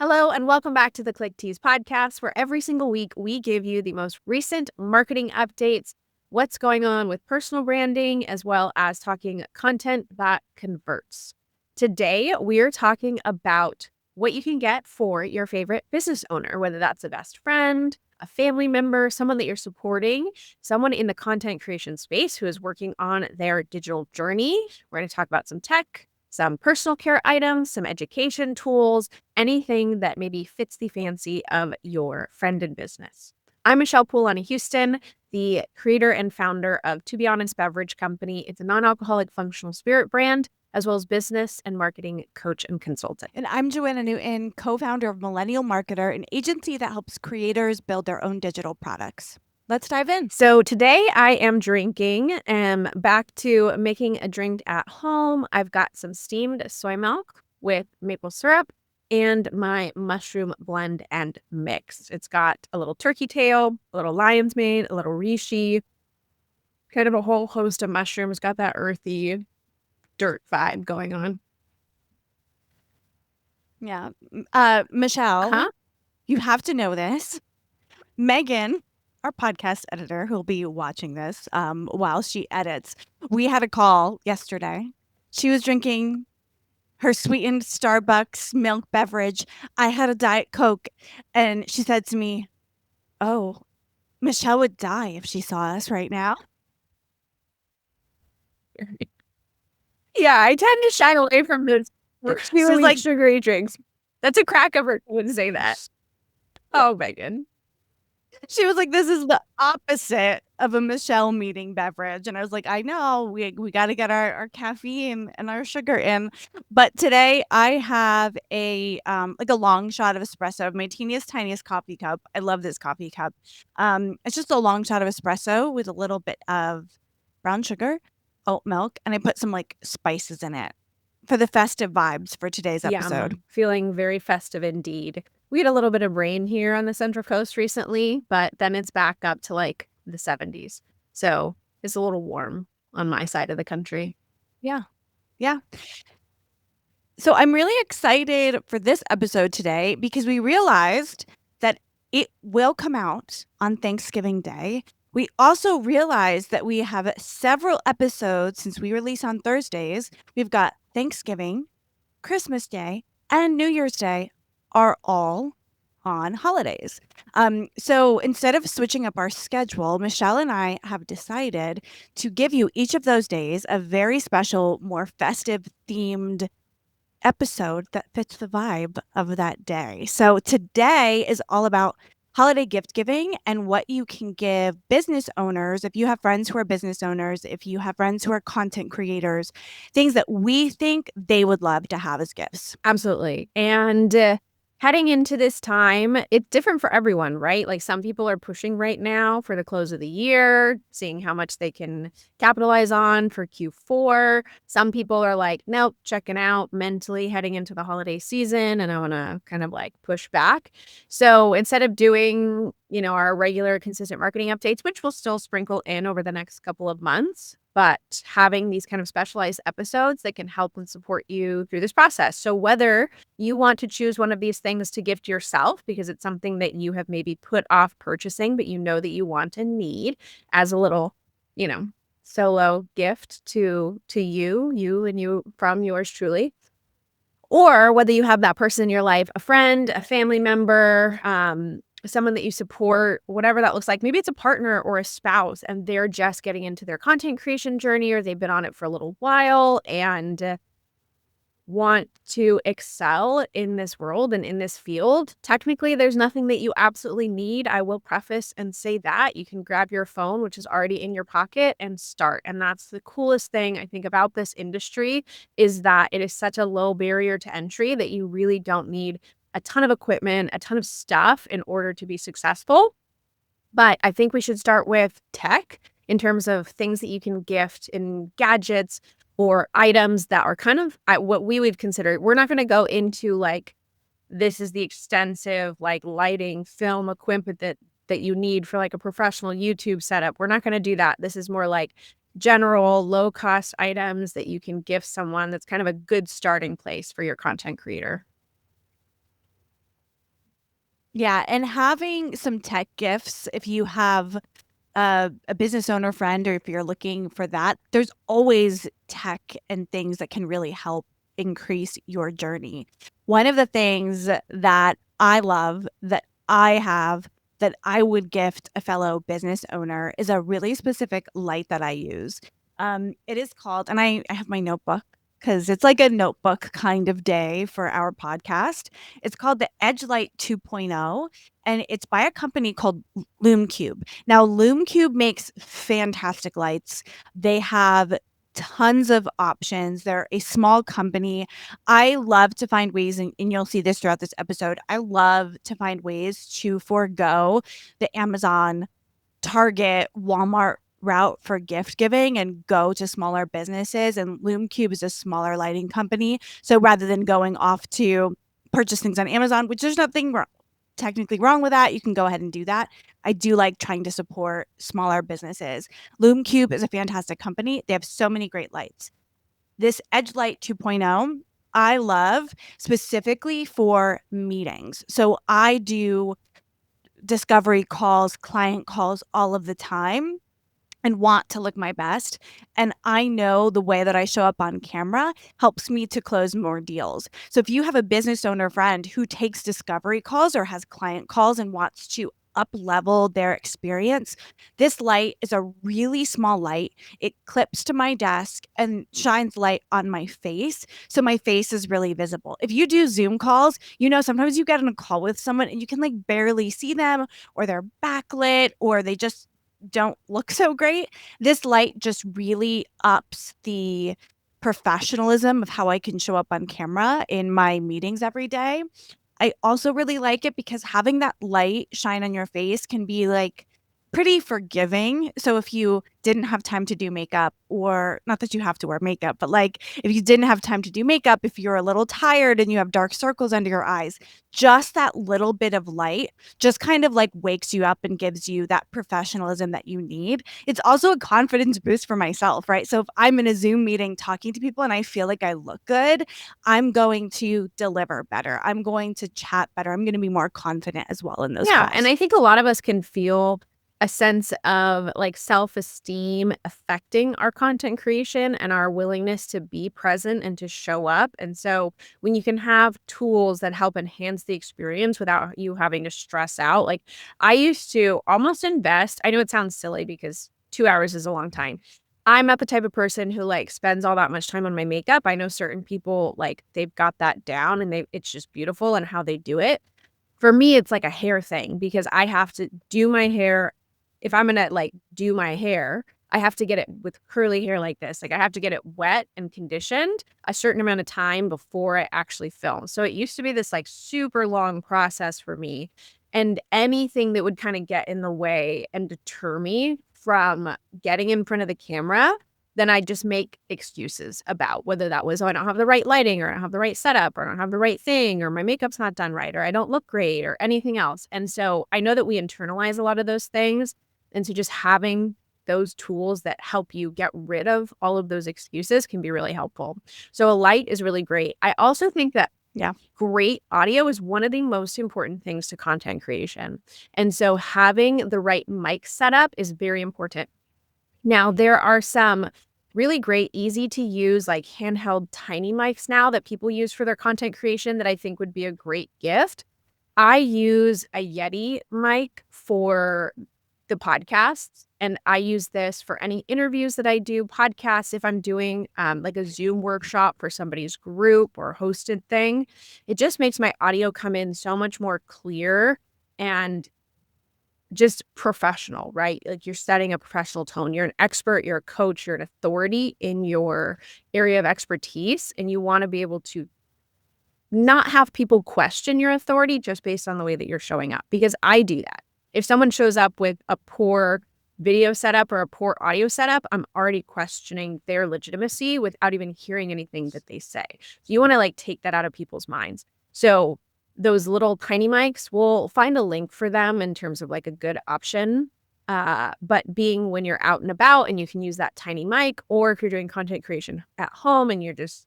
Hello, and welcome back to the Tease podcast, where every single week we give you the most recent marketing updates, what's going on with personal branding, as well as talking content that converts. Today, we're talking about what you can get for your favorite business owner, whether that's a best friend, a family member, someone that you're supporting, someone in the content creation space who is working on their digital journey. We're going to talk about some tech, some personal care items, some education tools, anything that maybe fits the fancy of your friend in business. I'm Michelle Poolani Houston, the creator and founder of To Be Honest Beverage Company. It's a non-alcoholic functional spirit brand, as well as business and marketing coach and consultant. And I'm Joanna Newton, co-founder of Millennial Marketer, an agency that helps creators build their own digital products. Let's dive in. So today I am drinking and back to making a drink at home. I've got some steamed soy milk with maple syrup and my mushroom blend and mix. It's got a little turkey tail, a little lion's mane, a little reishi, kind of a whole host of mushrooms. Got that earthy dirt vibe going on. Yeah. Michelle, you have to know this. Megan, our podcast editor, who'll be watching this while she edits, we had a call yesterday. She was drinking her sweetened Starbucks milk beverage. I had a Diet Coke, and she said to me, "Oh, Michelle would die if she saw us right now." Yeah, I tend to shy away from those She was like, sugary drinks. That's a crack of her would say that. Oh, Megan. She was like, "This is the opposite of a Michelle meeting beverage." And I was like, "I know, we got to get our caffeine and our sugar in." But today I have a like a long shot of espresso, my teeniest, tiniest coffee cup. I love this coffee cup. It's just a long shot of espresso with a little bit of brown sugar, oat milk, and I put some like spices in it for the festive vibes for today's episode. Feeling very festive indeed. We had a little bit of rain here on the Central Coast recently, but then it's back up to like the 70s. So it's a little warm on my side of the country. Yeah. Yeah. So I'm really excited for this episode today because we realized that it will come out on Thanksgiving Day. We also realized that we have several episodes since we release on Thursdays. We've got Thanksgiving, Christmas Day, and New Year's Day are all on holidays. So instead of switching up our schedule, Michelle and I have decided to give you each of those days a very special, more festive themed episode that fits the vibe of that day. So today is all about holiday gift giving and what you can give business owners. If you have friends who are business owners, if you have friends who are content creators, things that we think they would love to have as gifts. Absolutely. And heading into this time, it's different for everyone, right? Like some people are pushing right now for the close of the year, seeing how much they can capitalize on for Q4. Some people are like, nope, checking out mentally heading into the holiday season, and I want to kind of like push back. So instead of doing, our regular consistent marketing updates, which we'll still sprinkle in over the next couple of months, but having these kind of specialized episodes that can help and support you through this process. So whether you want to choose one of these things to gift yourself because it's something that you have maybe put off purchasing, but you know that you want and need as a little, solo gift to you and you from yours truly. Or whether you have that person in your life, a friend, a family member, someone that you support, whatever that looks like. Maybe it's a partner or a spouse and they're just getting into their content creation journey or they've been on it for a little while and want to excel in this world and in this field. Technically, there's nothing that you absolutely need. I will preface and say that you can grab your phone, which is already in your pocket, and start. And that's the coolest thing I think about this industry is that it is such a low barrier to entry that you really don't need a ton of equipment, a ton of stuff in order to be successful. But I think we should start with tech in terms of things that you can gift in gadgets or items that are kind of what we would consider. We're not going to go into like, this is the extensive like lighting, film equipment that you need for like a professional YouTube setup. We're not going to do that. This is more like general low cost items that you can gift someone that's kind of a good starting place for your content creator. Yeah, and having some tech gifts, if you have a business owner friend or if you're looking for that, there's always tech and things that can really help increase your journey. One of the things that I love that I have that I would gift a fellow business owner is a really specific light that I use. It is called, and I have my notebook because it's like a notebook kind of day for our podcast. It's called the Edge Light 2.0, and it's by a company called Lume Cube. Now, Lume Cube makes fantastic lights. They have tons of options. They're a small company. I love to find ways, and you'll see this throughout this episode. I love to find ways to forego the Amazon, Target, Walmart route for gift giving and go to smaller businesses. And Lume Cube is a smaller lighting company. So rather than going off to purchase things on Amazon, which there's nothing technically wrong with that, you can go ahead and do that. I do like trying to support smaller businesses. Lume Cube is a fantastic company. They have so many great lights. This Edge Light 2.0, I love specifically for meetings. So I do discovery calls, client calls all of the time and want to look my best. And I know the way that I show up on camera helps me to close more deals. So if you have a business owner friend who takes discovery calls or has client calls and wants to up level their experience, this light is a really small light. It clips to my desk and shines light on my face. So my face is really visible. If you do Zoom calls, sometimes you get on a call with someone and you can like barely see them, or they're backlit, or they just don't look so great. This light just really ups the professionalism of how I can show up on camera in my meetings every day. I also really like it because having that light shine on your face can be like pretty forgiving. So if you didn't have time to do makeup, or not that you have to wear makeup, but like if you didn't have time to do makeup, if you're a little tired and you have dark circles under your eyes, just that little bit of light just kind of like wakes you up and gives you that professionalism that you need. It's also a confidence boost for myself, right? So if I'm in a Zoom meeting talking to people and I feel like I look good, I'm going to deliver better. I'm going to chat better. I'm going to be more confident as well in those Yeah, and calls. I think a lot of us can feel a sense of like self-esteem affecting our content creation and our willingness to be present and to show up. And so when you can have tools that help enhance the experience without you having to stress out, like I used to almost invest. I know it sounds silly because 2 hours is a long time. I'm not the type of person who like spends all that much time on my makeup. I know certain people like they've got that down and it's just beautiful and how they do it. For me, it's like a hair thing because I have to do my hair. If I'm gonna like do my hair, I have to get it with curly hair like this. Like I have to get it wet and conditioned a certain amount of time before I actually film. So it used to be this like super long process for me. And anything that would kind of get in the way and deter me from getting in front of the camera, then I just make excuses about whether that was, oh, I don't have the right lighting, or I don't have the right setup, or I don't have the right thing, or my makeup's not done right, or I don't look great, or anything else. And so I know that we internalize a lot of those things. And so just having those tools that help you get rid of all of those excuses can be really helpful. So a light is really great. I also think that Yeah. great audio is one of the most important things to content creation. And so having the right mic setup is very important. Now, there are some really great, easy to use, like handheld tiny mics now that people use for their content creation that I think would be a great gift. I use a Yeti mic for the podcasts, and I use this for any interviews that I do, podcasts, if I'm doing like a Zoom workshop for somebody's group or hosted thing. It just makes my audio come in so much more clear and just professional, right? Like you're setting a professional tone. You're an expert, you're a coach, you're an authority in your area of expertise, and you want to be able to not have people question your authority just based on the way that you're showing up, because I do that. If someone shows up with a poor video setup or a poor audio setup, I'm already questioning their legitimacy without even hearing anything that they say. So you want to like take that out of people's minds. So those little tiny mics, we'll find a link for them in terms of like a good option. But being when you're out and about and you can use that tiny mic, or if you're doing content creation at home and you're just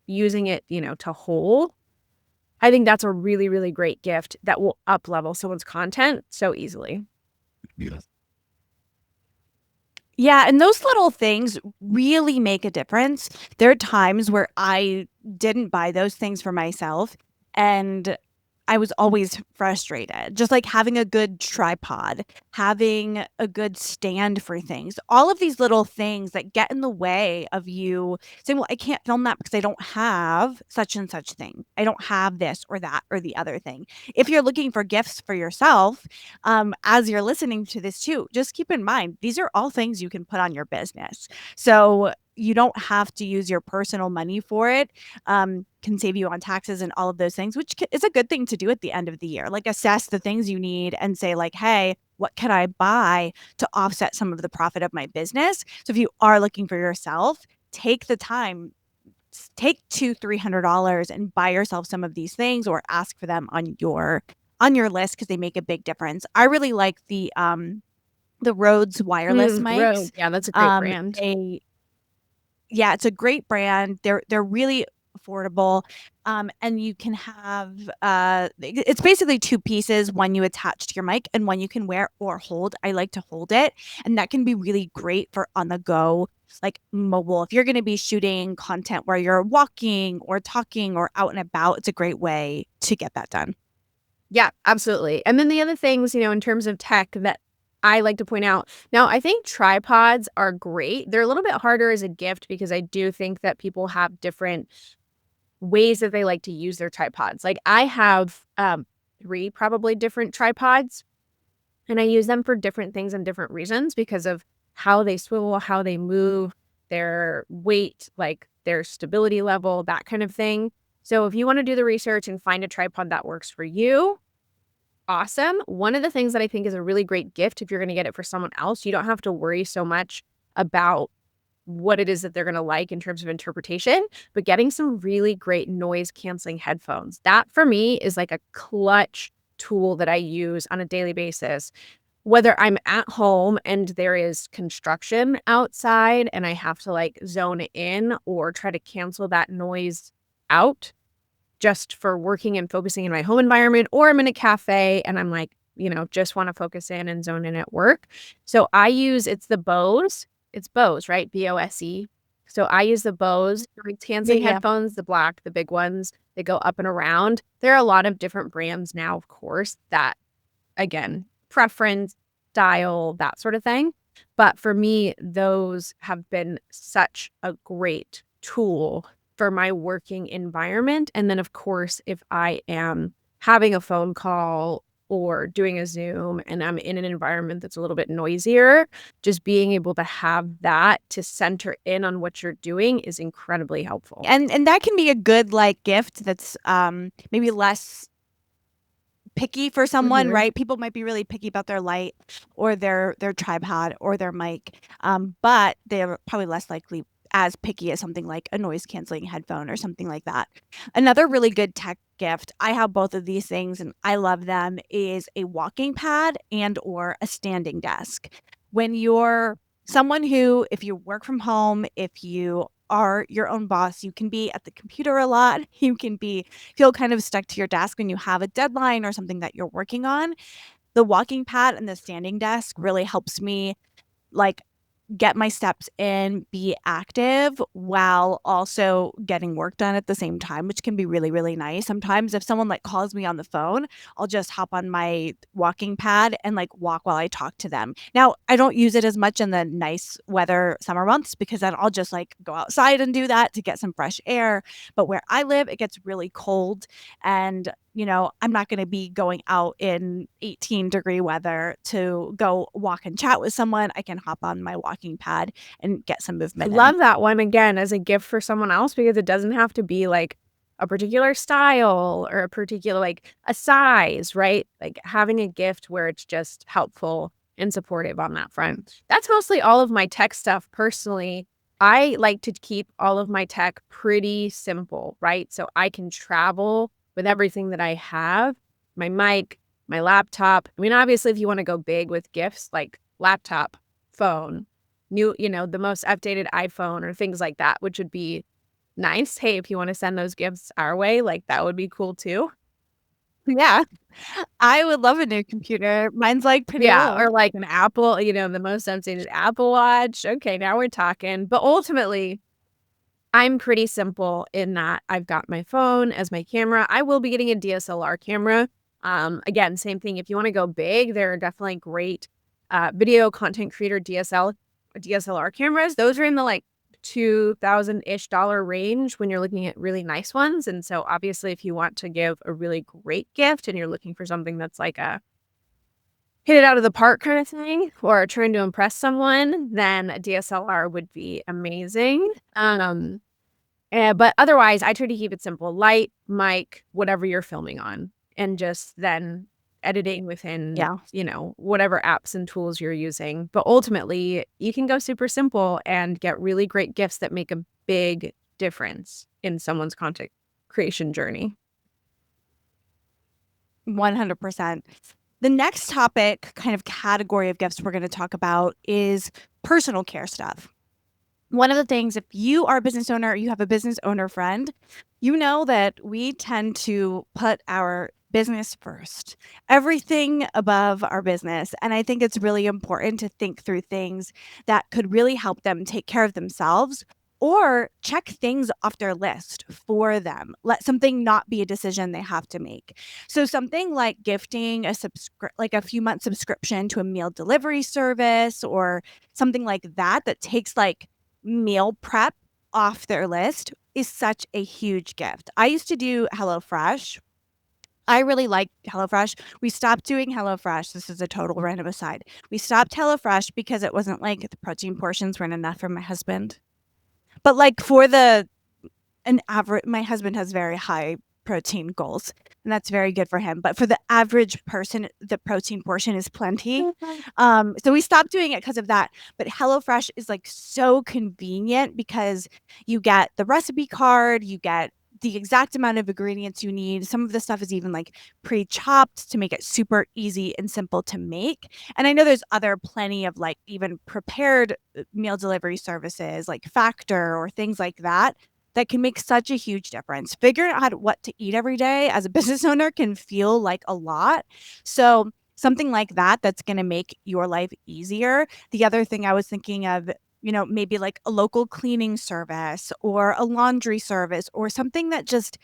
using it, to hold, I think that's a really, really great gift that will up level someone's content so easily. Yeah, and those little things really make a difference. There are times where I didn't buy those things for myself, and I was always frustrated. Just like having a good tripod, having a good stand for things, all of these little things that get in the way of you saying, well, I can't film that because I don't have such and such thing. I don't have this or that or the other thing. If you're looking for gifts for yourself, as you're listening to this too, just keep in mind, these are all things you can put on your business. So you don't have to use your personal money for it. Can save you on taxes and all of those things, which is a good thing to do at the end of the year. Like assess the things you need and say like, hey, what can I buy to offset some of the profit of my business? So if you are looking for yourself, take the time, take $200-300 and buy yourself some of these things or ask for them on your list because they make a big difference. I really like the Rhodes wireless mics. Rode. Yeah, that's a great brand. Yeah, it's a great brand. They're really affordable. And you can have it's basically two pieces, one you attach to your mic and one you can wear or hold. I like to hold it, and that can be really great for on the go, like mobile. If you're going to be shooting content where you're walking or talking or out and about, it's a great way to get that done. Yeah, absolutely. And then the other things, in terms of tech that I like to point out. Now, I think tripods are great. They're a little bit harder as a gift because I do think that people have different ways that they like to use their tripods. Like I have 3 probably different tripods, and I use them for different things and different reasons because of how they swivel, how they move, their weight, like their stability level, that kind of thing. So if you want to do the research and find a tripod that works for you, awesome. One of the things that I think is a really great gift if you're going to get it for someone else, you don't have to worry so much about what it is that they're going to like in terms of interpretation, but getting some really great noise canceling headphones. That for me is like a clutch tool that I use on a daily basis. Whether I'm at home and there is construction outside and I have to like zone in or try to cancel that noise out just for working and focusing in my home environment, or I'm in a cafe and I'm like, just want to focus in and zone in at work. So it's the Bose. It's Bose, right? Bose. So I use the Bose noise canceling Yeah. headphones, the black, the big ones. They go up and around. There are a lot of different brands now, of course, that again, preference, style, that sort of thing. But for me, those have been such a great tool for my working environment. And then, of course, if I am having a phone call or doing a Zoom and I'm in an environment that's a little bit noisier, just being able to have that to center in on what you're doing is incredibly helpful. And that can be a good like gift that's maybe less picky for someone, right? People might be really picky about their light or their tripod or their mic, but they're probably less likely as picky as something like a noise canceling headphone or something like that. Another really good tech gift, I have both of these things and I love them, is a walking pad and or a standing desk. When you're someone who, if you work from home, if you are your own boss, you can be at the computer a lot. You can feel kind of stuck to your desk when you have a deadline or something that you're working on. The walking pad and the standing desk really helps me like get my steps in, be active while also getting work done at the same time, which can be really, really nice. Sometimes if someone like calls me on the phone, I'll just hop on my walking pad and like walk while I talk to them. Now, I don't use it as much in the nice weather summer months because then I'll just like go outside and do that to get some fresh air. But where I live, it gets really cold and I'm not going to be going out in 18-degree weather to go walk and chat with someone. I can hop on my walking pad and get some movement in. Love that one again as a gift for someone else because it doesn't have to be like a particular style or a particular like a size, right? Like having a gift where it's just helpful and supportive on that front. That's mostly all of my tech stuff personally. I like to keep all of my tech pretty simple, right? So I can travel with everything that I have, my mic, my laptop. I mean, obviously, if you want to go big with gifts, like laptop, phone, the most updated iPhone or things like that, which would be nice. Hey, if you want to send those gifts our way, like that would be cool too. Yeah. I would love a new computer. Mine's, like, pretty Yeah, or old. like an Apple, the most updated Apple Watch. Okay, now we're talking. But ultimately, I'm pretty simple in that I've got my phone as my camera. I will be getting a DSLR camera. Again, same thing. If you want to go big, there are definitely great video content creator DSLR cameras. Those are in the like 2000-ish dollar range when you're looking at really nice ones. And so obviously if you want to give a really great gift and you're looking for something that's like a hit it out of the park kind of thing or trying to impress someone, then a DSLR would be amazing. But otherwise, I try to keep it simple. Light, mic, whatever you're filming on, and just then editing within, Yeah. whatever apps and tools you're using. But ultimately, you can go super simple and get really great gifts that make a big difference in someone's content creation journey. 100%. The next topic, kind of category of gifts we're going to talk about is personal care stuff. One of the things, if you are a business owner, or you have a business owner friend, you know that we tend to put our business first, everything above our business. And I think it's really important to think through things that could really help them take care of themselves or check things off their list for them. Let something not be a decision they have to make. So something like gifting like a few month subscription to a meal delivery service or something like that that takes like meal prep off their list is such a huge gift. I used to do HelloFresh. I really like HelloFresh. We stopped doing HelloFresh. This is a total random aside. We stopped HelloFresh because it wasn't like the protein portions weren't enough for my husband. But like for an average, my husband has very high protein goals, and that's very good for him. But for the average person, the protein portion is plenty. So we stopped doing it because of that. But HelloFresh is like so convenient because you get the recipe card, you get the exact amount of ingredients you need. Some of the stuff is even like pre-chopped to make it super easy and simple to make. And I know there's other plenty of like even prepared meal delivery services like Factor or things like that that can make such a huge difference. Figuring out what to eat every day as a business owner can feel like a lot. So something like that that's going to make your life easier. The other thing I was thinking of, maybe like a local cleaning service or a laundry service or something that just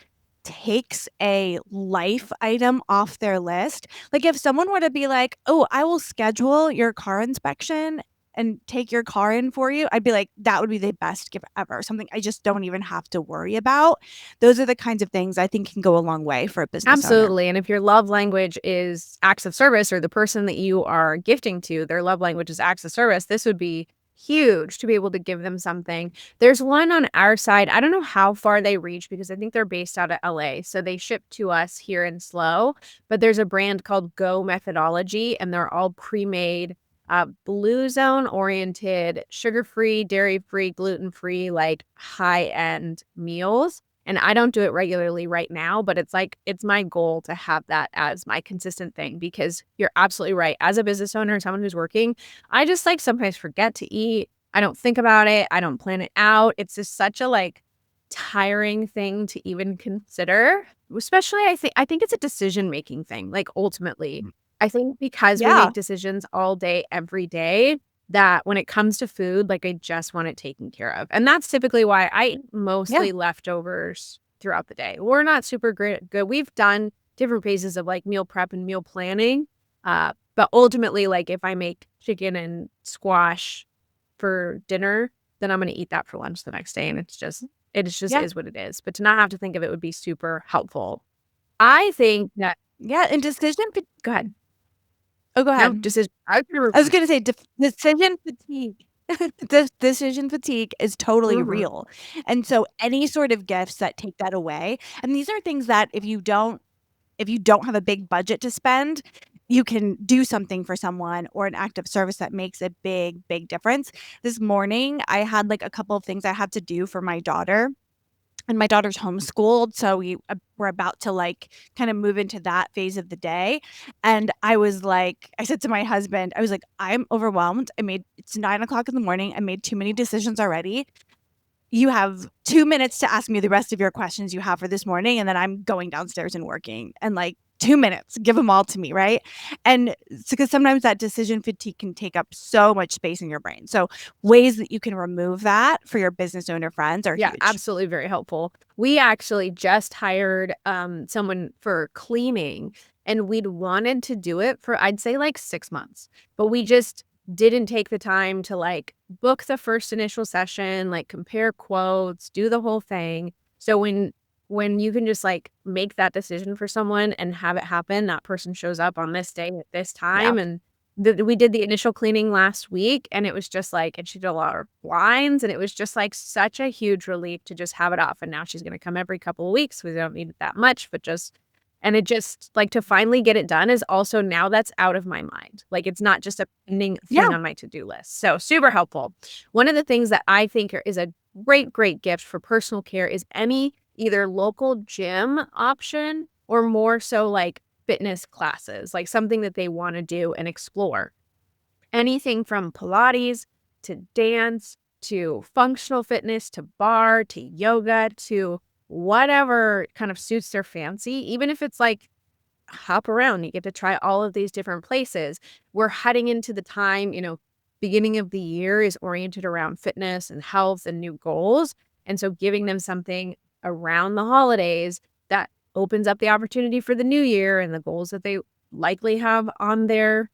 takes a life item off their list. Like if someone were to be like, "Oh, I will schedule your car inspection and take your car in for you," I'd be like, that would be the best gift ever. Something I just don't even have to worry about. Those are the kinds of things I think can go a long way for a business owner. Absolutely. And if your love language is acts of service or the person that you are gifting to, their love language is acts of service, this would be huge to be able to give them something. There's one on our side. I don't know how far they reach because I think they're based out of LA. So they ship to us here in Slow, but there's a brand called Go Methodology and they're all pre-made blue zone oriented, sugar-free, dairy-free, gluten-free, like high-end meals. And I don't do it regularly right now, but it's my goal to have that as my consistent thing because you're absolutely right. As a business owner, someone who's working, I just like sometimes forget to eat. I don't think about it. I don't plan it out. It's just such a like tiring thing to even consider. Especially I think it's a decision-making thing, like ultimately. I think because we Yeah. make decisions all day, every day, that when it comes to food, like I just want it taken care of. And that's typically why I eat Yeah. mostly leftovers throughout the day. We're not super good. We've done different phases of like meal prep and meal planning. But ultimately, like if I make chicken and squash for dinner, then I'm gonna eat that for lunch the next day. And it just Yeah. is what it is. But to not have to think of it would be super helpful. I think that Yeah. And go ahead. oh, go No, ahead. I I was going to say decision fatigue. This decision fatigue is totally Mhm. real. And so any sort of gifts that take that away, and these are things that if you don't have a big budget to spend, you can do something for someone or an act of service that makes a big, big difference. This morning, I had like a couple of things I had to do for my daughter. And my daughter's homeschooled, so we're about to like kind of move into that phase of the day. And I said to my husband, I was like, I'm overwhelmed. It's 9 o'clock in the morning. I made too many decisions already. you have 2 minutes to ask me the rest of your questions you have for this morning, and then I'm going downstairs and working. And like 2 minutes, give them all to me, right? And because sometimes that decision fatigue can take up so much space in your brain. So ways that you can remove that for your business owner friends are Yeah, huge. absolutely very helpful. We actually just hired someone for cleaning, and we'd wanted to do it for I'd say like 6 months. But we just didn't take the time to like book the first initial session, like compare quotes, do the whole thing. So when you can just like make that decision for someone and have it happen, that person shows up on this day at this Yeah. time, and we did the initial cleaning last week, and it was just like, and she did a lot of blinds, and it was just like such a huge relief to just have it off. And now she's going to come every couple of weeks. We don't need it that much, but just, and it just like to finally get it done is also now that's out of my mind. Like it's not just a pending Yeah. thing on my to-do list. So super helpful. One of the things that I think is a great gift for personal care is any either local gym option or more so like fitness classes, like something that they want to do and explore. Anything from Pilates to dance to functional fitness to bar to yoga to whatever kind of suits their fancy, even if it's like hop around, you get to try all of these different places. We're heading into the time, beginning of the year is oriented around fitness and health and new goals. And so giving them something around the holidays that opens up the opportunity for the new year and the goals that they likely have on their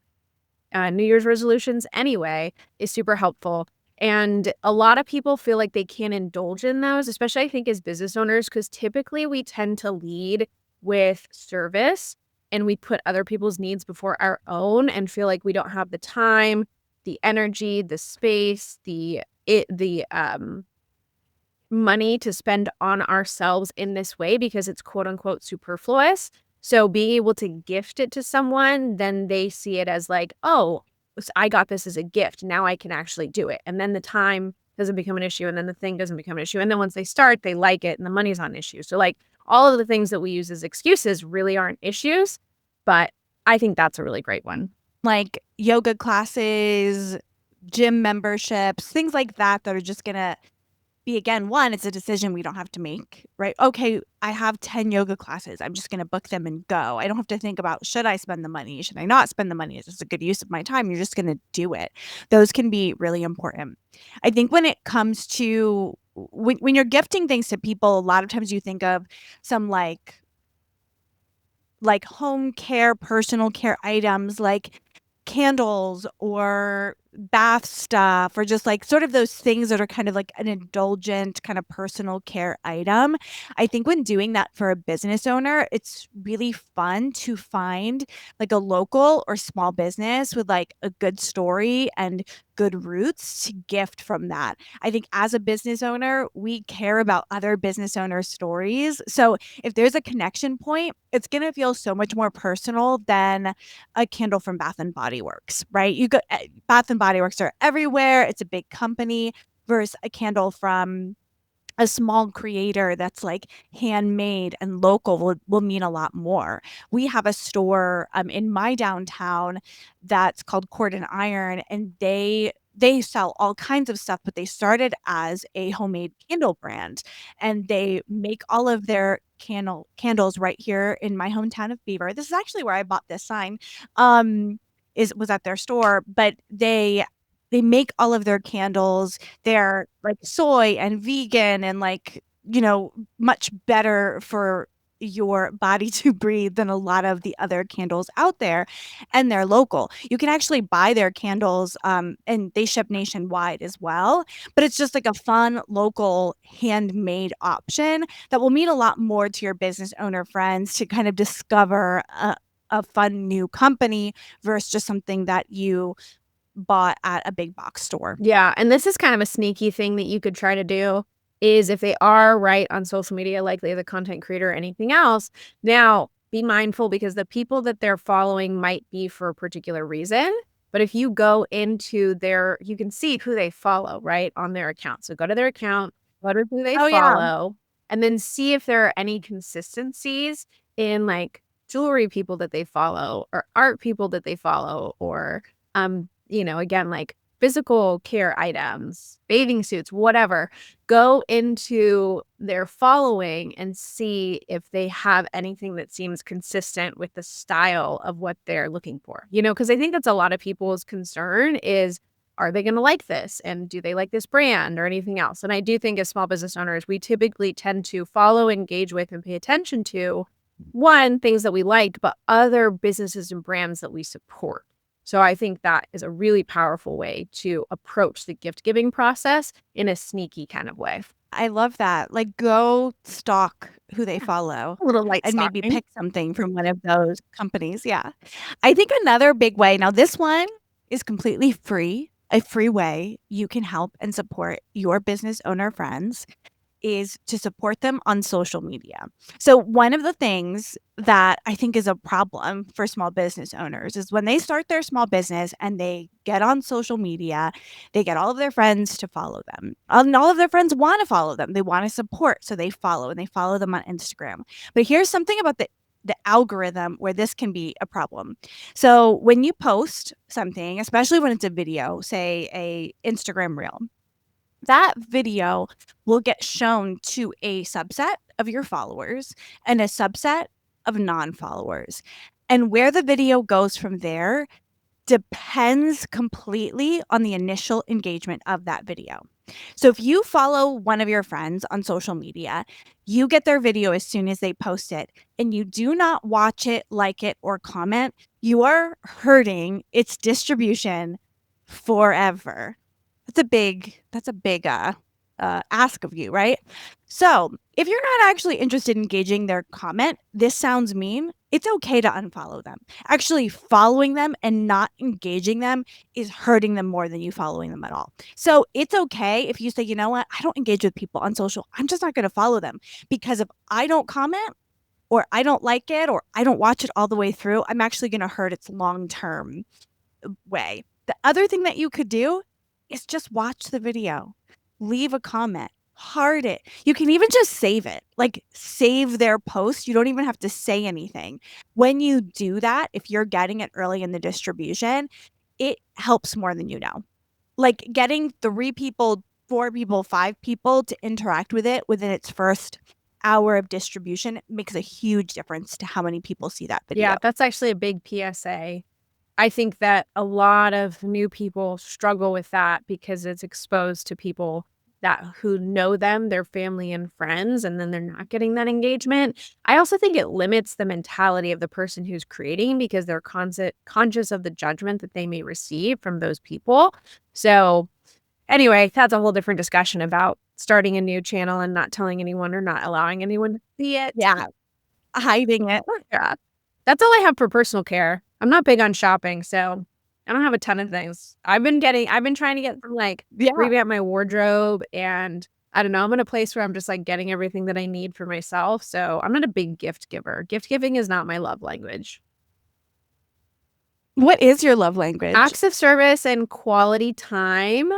New Year's resolutions anyway is super helpful. And a lot of people feel like they can't indulge in those, especially I think as business owners, because typically we tend to lead with service and we put other people's needs before our own and feel like we don't have the time, the energy, the space, the money to spend on ourselves in this way because it's quote unquote superfluous. So being able to gift it to someone, then they see it as like, oh, I got this as a gift. Now I can actually do it. And then the time doesn't become an issue. And then the thing doesn't become an issue. And then once they start, they like it and the money's not an issue. So like all of the things that we use as excuses really aren't issues. But I think that's a really great one. Like yoga classes, gym memberships, things like that that are just going to be, again, one, it's a decision we don't have to make, right? Okay, I have 10 yoga classes. I'm just going to book them and go. I don't have to think about, should I spend the money? Should I not spend the money? Is this a good use of my time? You're just going to do it. Those can be really important. I think when it comes to when you're gifting things to people, a lot of times you think of some like home care, personal care items like candles or bath stuff or just like sort of those things that are kind of like an indulgent kind of personal care item. I think when doing that for a business owner, it's really fun to find like a local or small business with like a good story and good roots to gift from that. I think as a business owner, we care about other business owner stories. So if there's a connection point, it's going to feel so much more personal than a candle from Bath and Body Works, right? You go Bath and Body Works are everywhere. It's a big company versus a candle from a small creator that's like handmade and local will mean a lot more. We have a store in my downtown that's called Cord and Iron, and they sell all kinds of stuff, but they started as a homemade candle brand, and they make all of their candles right here in my hometown of Beaver. This is actually where I bought this sign. Is was at their store, but they make all of their candles. They're like soy and vegan and like, much better for your body to breathe than a lot of the other candles out there. And they're local. You can actually buy their candles and they ship nationwide as well. But it's just like a fun local handmade option that will mean a lot more to your business owner friends to kind of discover a fun new company versus just something that you bought at a big box store. Yeah, and this is kind of a sneaky thing that you could try to do is if they are right on social media, like they're the content creator or anything else, now be mindful because the people that they're following might be for a particular reason. But if you go into you can see who they follow, right, on their account. So go to their account, go to who they Oh, yeah. follow, and then see if there are any consistencies in like jewelry people that they follow or art people that they follow or again, like physical care items, bathing suits, whatever, go into their following and see if they have anything that seems consistent with the style of what they're looking for. Because I think that's a lot of people's concern is, are they going to like this? And do they like this brand or anything else? And I do think as small business owners, we typically tend to follow, engage with, and pay attention to, one, things that we like, but other businesses and brands that we support. So I think that is a really powerful way to approach the gift giving process in a sneaky kind of way. I love that. Like, go stalk who they follow A little light and maybe stalking. pick something from one of those companies. Yeah. I think another big way, now this one is completely free, a free way you can help and support your business owner friends is to support them on social media. So one of the things that I think is a problem for small business owners is when they start their small business and they get on social media, they get all of their friends to follow them. And all of their friends want to follow them. They want to support, so they follow and they follow them on Instagram. But here's something about the algorithm where this can be a problem. So when you post something, especially when it's a video, say a Instagram reel, that video will get shown to a subset of your followers and a subset of non-followers. And where the video goes from there depends completely on the initial engagement of that video. So if you follow one of your friends on social media, you get their video as soon as they post it, and you do not watch it, like it, or comment, you are hurting its distribution forever. That's a big ask of you, right? So if you're not actually interested in engaging their comment, this sounds mean. It's okay to unfollow them. Actually, following them and not engaging them is hurting them more than you following them at all. So it's okay if you say, you know what, I don't engage with people on social. I'm just not going to follow them, because if I don't comment or I don't like it or I don't watch it all the way through, I'm actually going to hurt its long-term way. The other thing that you could do is just watch the video, leave a comment, heart it. You can even just save it, like save their post. You don't even have to say anything. When you do that, if you're getting it early in the distribution, it helps more than you know. Like getting 3 people, 4 people, 5 people to interact with it within its first hour of distribution makes a huge difference to how many people see that video. Yeah, that's actually a big PSA. I think that a lot of new people struggle with that because it's exposed to people who know them, their family and friends, and then they're not getting that engagement. I also think it limits the mentality of the person who's creating because they're conscious of the judgment that they may receive from those people. So anyway, that's a whole different discussion about starting a new channel and not telling anyone or not allowing anyone to see it. Yeah, hiding it. Yeah. That's all I have for personal care. I'm not big on shopping, so I don't have a ton of things. I've been trying to get some, Yeah. revamp my wardrobe, and I don't know, I'm in a place where I'm just, getting everything that I need for myself, so I'm not a big gift giver. Gift giving is not my love language. What is your love language? Acts of service and quality time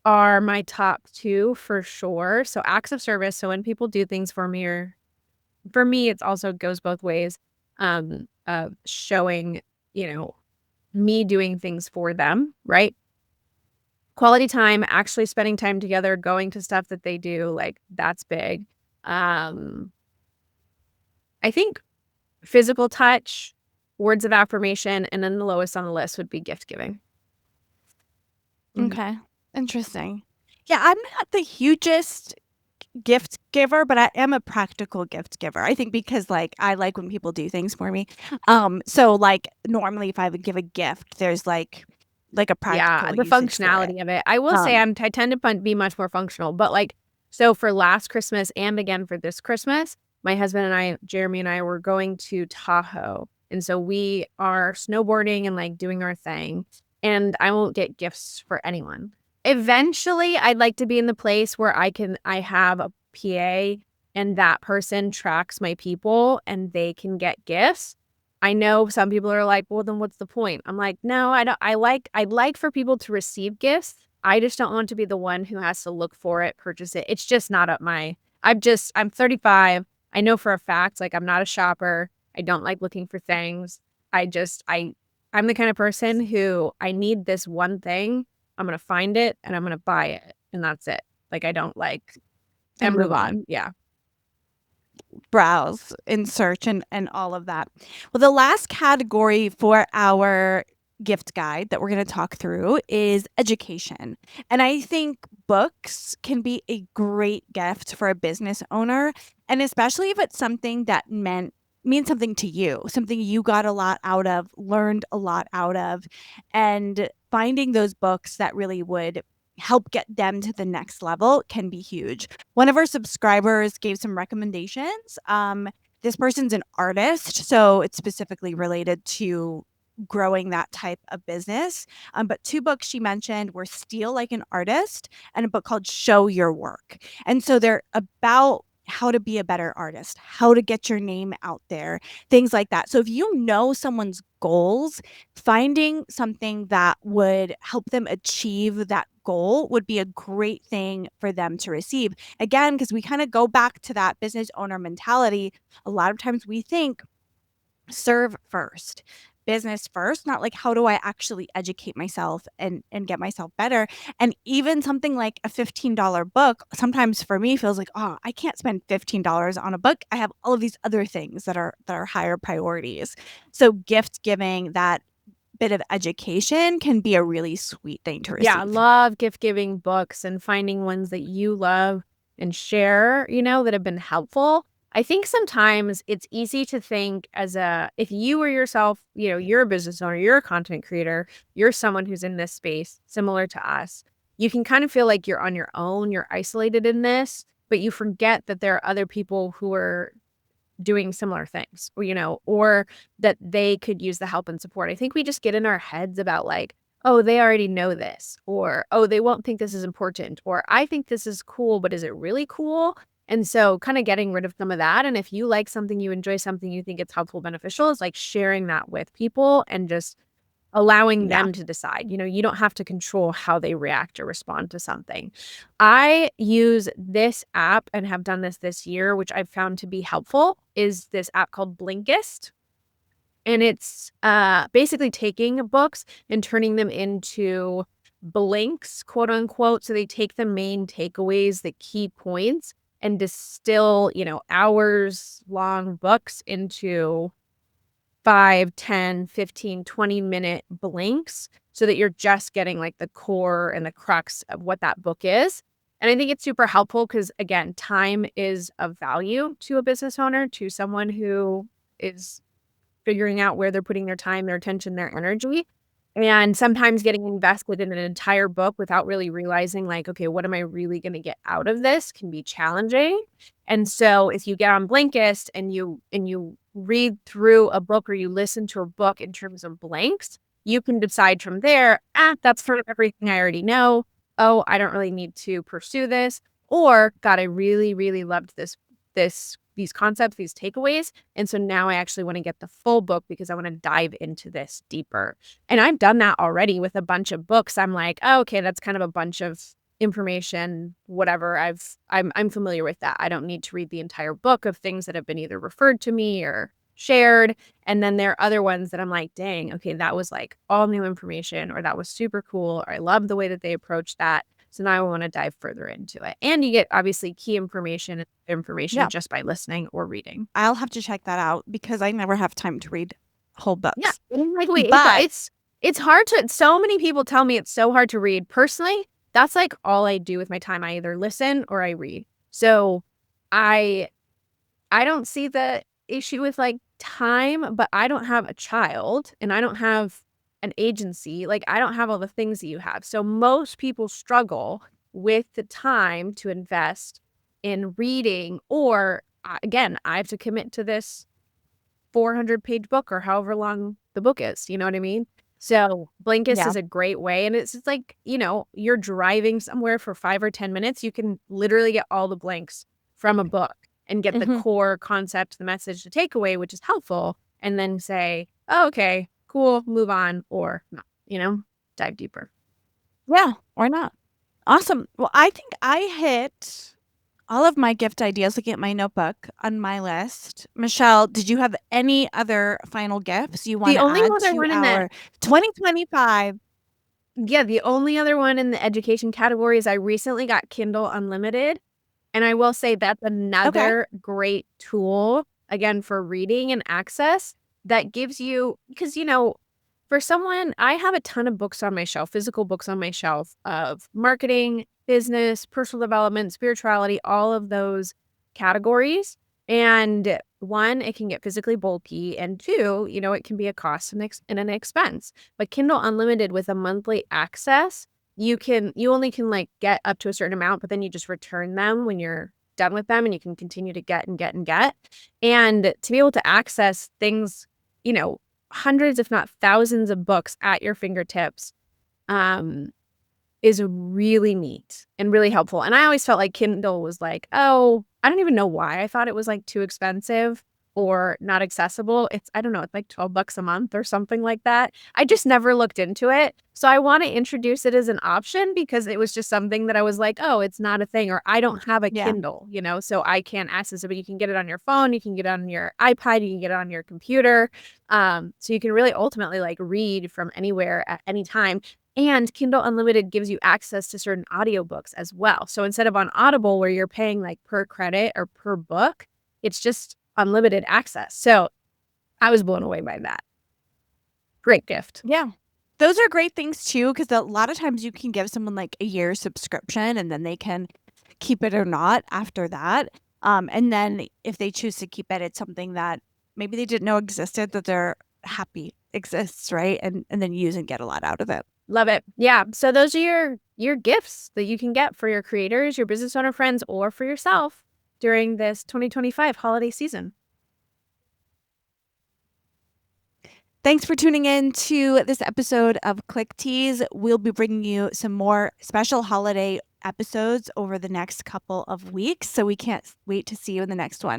are my top 2 for sure. So acts of service, so when people do things for me, or for me, it's also goes both ways, of showing, me doing things for them, right? Quality time, actually spending time together, going to stuff that they do, that's big. I think physical touch, words of affirmation, and then the lowest on the list would be gift giving. Okay. Interesting. Yeah, I'm not the hugest gift giver, but I am a practical gift giver. I think because I like when people do things for me. So normally if I would give a gift, there's like a Yeah, practical the usage for it. functionality of it. I will say Um, I tend to be much more functional, but so for last Christmas and again for this Christmas, my husband and I, Jeremy and I, were going to Tahoe. And so we are snowboarding and doing our thing. And I won't get gifts for anyone. Eventually, I'd like to be in the place where I have a PA and that person tracks my people and they can get gifts. I know some people are like, well, then what's the point? I'm like, no, I don't. I'd like for people to receive gifts. I just don't want to be the one who has to look for it, purchase it. It's just not up my, I'm 35. I know for a fact, I'm not a shopper. I don't like looking for things. I'm the kind of person who I need this one thing. I'm going to find it and I'm going to buy it. And that's it. Like, I don't like, And and move move on. on. Yeah. Browse and search and all of that. Well, the last category for our gift guide that we're going to talk through is education. And I think books can be a great gift for a business owner, and especially if it's something that means something to you, something you got a lot out of, learned a lot out of, and finding those books that really would help get them to the next level can be huge. One of our subscribers gave some recommendations. This person's an artist, so it's specifically related to growing that type of business. But two books she mentioned were Steal Like an Artist and a book called Show Your Work. And so they're about how to be a better artist, how to get your name out there, things like that. So if you know someone's goals, finding something that would help them achieve that goal would be a great thing for them to receive. Again, because we kind of go back to that business owner mentality. A lot of times we think serve first, business first, not like how do I actually educate myself and get myself better. And even something like a $15 book sometimes for me feels like, oh, I can't spend $15 on a book. I have all of these other things that are higher priorities. So gift giving, that bit of education, can be a really sweet thing to Yeah. I receive. love gift giving books and finding ones that you love and share, that have been helpful. I think sometimes it's easy to think if you were yourself, you're a business owner, you're a content creator, you're someone who's in this space similar to us, you can kind of feel like you're on your own, you're isolated in this, but you forget that there are other people who are doing similar things, or that they could use the help and support. I think we just get in our heads about like, oh, they already know this, or, oh, they won't think this is important, or I think this is cool, but is it really cool? And so kind of getting rid of some of that. And if you like something, you enjoy something, you think it's helpful, beneficial, is like sharing that with people and just allowing Yeah. them to decide. You don't have to control how they react or respond to something. I use this app and have done this year, which I've found to be helpful, is this app called Blinkist. And it's basically taking books and turning them into blinks, quote unquote. So they take the main takeaways, the key points, and distill, hours long books into 5, 10, 15, 20-minute blinks so that you're just getting like the core and the crux of what that book is. And I think it's super helpful because, again, time is of value to a business owner, to someone who is figuring out where they're putting their time, their attention, their energy. And sometimes getting invested in an entire book without really realizing, like, okay, what am I really going to get out of this, can be challenging. And so if you get on Blinkist and you read through a book or you listen to a book in terms of blanks, you can decide from there, that's sort of everything I already know. Oh, I don't really need to pursue this. Or, God, I really, really loved these concepts, these takeaways. And so now I actually want to get the full book because I want to dive into this deeper. And I've done that already with a bunch of books. I'm like, oh, okay, that's kind of a bunch of information, whatever. I'm familiar with that. I don't need to read the entire book of things that have been either referred to me or shared. And then there are other ones that I'm like, dang, okay, that was like all new information, or that was super cool, or I love the way that they approached that. So now I want to dive further into it. And you get obviously key information Yeah. just by listening or reading. I'll have to check that out because I never have time to read whole Yeah. books. And like, wait, But it's hard to, so many people tell me it's so hard to read. Personally, that's like all I do with my time. I either listen or I read. So I I don't see the issue with like time, but I don't have a child and I don't have an agency. Like, I don't have all the things that you have. So most people struggle with the time to invest in reading, or again, I have to commit to this 400-page book or however long the book is. You know what I mean? So Blinkist yeah. is a great way. And it's like, you're driving somewhere for 5 or 10 minutes. You can literally get all the blanks from a book and get the Mhm. core concept, the message, the takeaway, which is helpful. And then say, oh, okay, cool, move on, or not, dive deeper. Yeah, or not. Awesome. Well, I think I hit all of my gift ideas looking at my notebook on my list. Michelle, did you have any other final gifts you want The to only add other to one in that our 2025? Yeah, the only other one in the education category is I recently got Kindle Unlimited. And I will say that's Okay. another great tool, again, for reading and access that gives you, because, for someone, I have a ton of books on my shelf, physical books on my shelf of marketing, business, personal development, spirituality, all of those categories. And one, it can get physically bulky. And two, it can be a cost and an expense. But Kindle Unlimited with a monthly access, you only can like get up to a certain amount, but then you just return them when you're done with them and you can continue to get and get and get. And to be able to access things, hundreds, if not thousands of books at your fingertips, um, is really neat and really helpful. And I always felt like Kindle was like, oh, I don't even know why I thought it was like too expensive or not accessible. I don't know, it's like $12 a month or something like that. I just never looked into it. So I want to introduce it as an option because it was just something that I was like, oh, it's not a thing, or I don't have a Yeah. Kindle, so I can't access it, but you can get it on your phone, you can get it on your iPad, you can get it on your computer. So you can really ultimately like read from anywhere at any time. And Kindle Unlimited gives you access to certain audiobooks as well. So instead of on Audible where you're paying like per credit or per book, it's just unlimited access. So I was blown away by that. Great gift. Yeah. Those are great things too, because a lot of times you can give someone like a year subscription and then they can keep it or not after that. And then if they choose to keep it, it's something that maybe they didn't know existed that they're happy exists, right? And then use and get a lot out of it. Love it. Yeah. So those are your gifts that you can get for your creators, your business owner friends, or for yourself during this 2025 holiday season. Thanks for tuning in to this episode of Click Tease. We'll be bringing you some more special holiday episodes over the next couple of weeks, so we can't wait to see you in the next one.